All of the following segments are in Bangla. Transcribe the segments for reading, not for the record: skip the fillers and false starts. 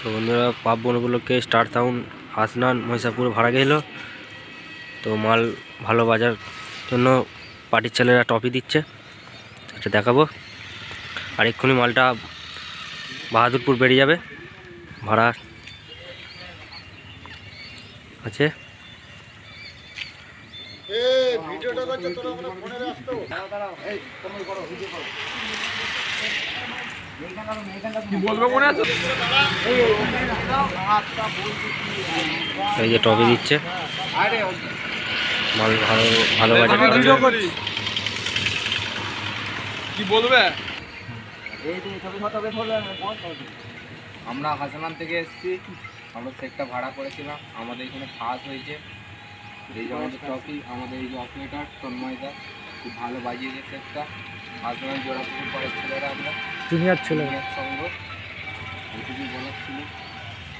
তো বন্ধুরা পার্বণ উপলক্ষে স্টার টাউন হাসনান মহিষাপুর ভাড়া গেল। তো মাল ভালো বাজার জন্য পার্টির ছেলেরা টপি দিচ্ছে, এটা দেখাবো। আর এক্ষুনি মালটা বাহাদুরপুর বেরিয়ে যাবে, ভাড়া আছে। এই যে টপি দিচ্ছে, মাল ভালো ভালো বাজার কি বলবে। আমরা হাসানান থেকে এসেছি, আমরা সেটটা ভাড়া করেছিলাম, আমাদের এখানে ফাঁস হয়েছে। এই যে আমাদের টপি, আমাদের এই যে অপারেটর তন্ময়দা খুব ভালো বাজিয়েছে সেটটা। হাসানান জোড়াপুকুর পরের ছেলেরা আমরা জুনিয়র ছিল সঙ্গ এইটুকুই বলার ছিল।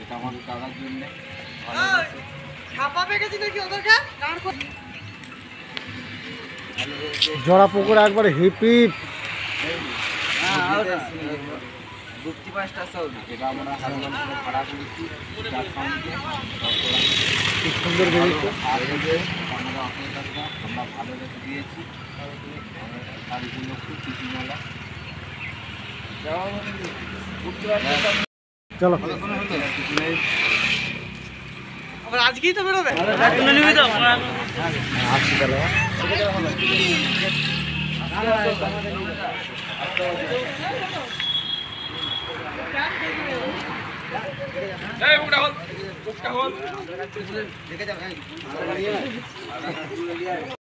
এটা আমাদের দাদার জন্যে জোড়া পুকুর একবার হিপি গুপ্তি পাঁচটা সৌদি, এটা আমরা হাসানান থেকে ভাড়া করেছি। তার সঙ্গে খুব সুন্দর বেরিয়েছে। আর এই যে আমাদের অপারেটরটা আমরা ভালো রেখে দিয়েছি। শাড়িগুলো খুব চিঠিমালা। চলো আজকেই তো বেরোবে।